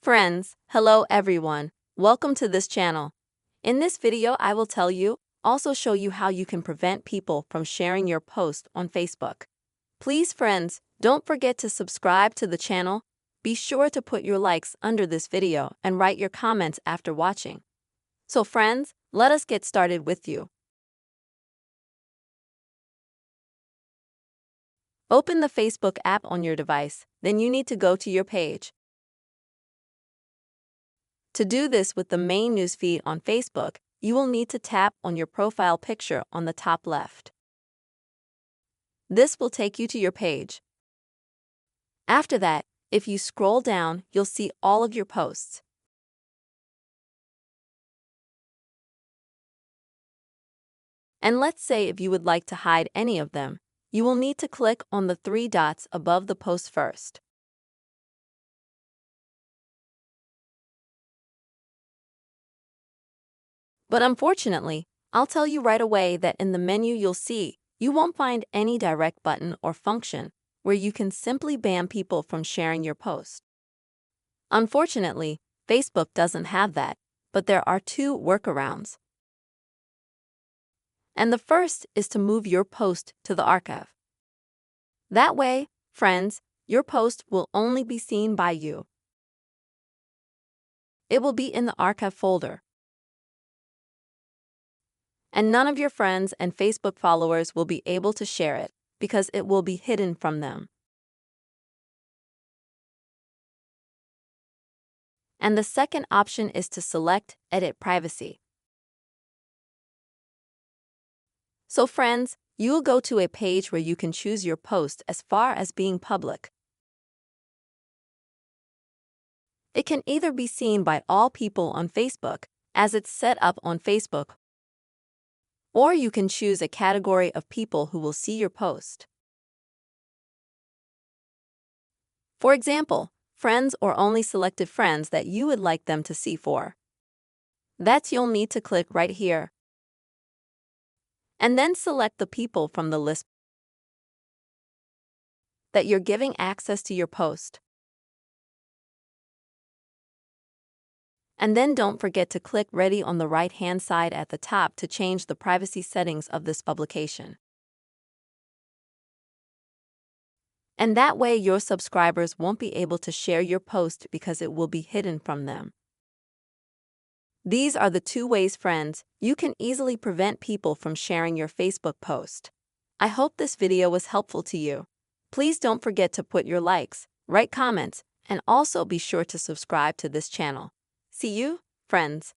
Friends, hello everyone. Welcome to this channel. In this video, I will also show you how you can prevent people from sharing your post on Facebook. Please, friends, don't forget to subscribe to the channel. Be sure to put your likes under this video and write your comments after watching. So friends, let us get started with you. Open the Facebook app on your device, then you need to go to your page. To do this with the main newsfeed on Facebook, you will need to tap on your profile picture on the top left. This will take you to your page. After that, if you scroll down, you'll see all of your posts. And let's say if you would like to hide any of them, you will need to click on the three dots above the post first. But unfortunately, I'll tell you right away that in the menu you'll see, you won't find any direct button or function where you can simply ban people from sharing your post. Unfortunately, Facebook doesn't have that, but there are two workarounds. And the first is to move your post to the archive. That way, friends, your post will only be seen by you. It will be in the archive folder. And none of your friends and Facebook followers will be able to share it because it will be hidden from them. And the second option is to select Edit Privacy. So friends, you will go to a page where you can choose your post as far as being public. It can either be seen by all people on Facebook, as it's set up on Facebook, or you can choose a category of people who will see your post. For example, friends or only selected friends that you would like them to see for. You'll need to click right here. And then select the people from the list that you're giving access to your post. And then don't forget to click Ready on the right-hand side at the top to change the privacy settings of this publication. And that way your subscribers won't be able to share your post because it will be hidden from them. These are the two ways, friends, you can easily prevent people from sharing your Facebook post. I hope this video was helpful to you. Please don't forget to put your likes, write comments, and also be sure to subscribe to this channel. See you, friends.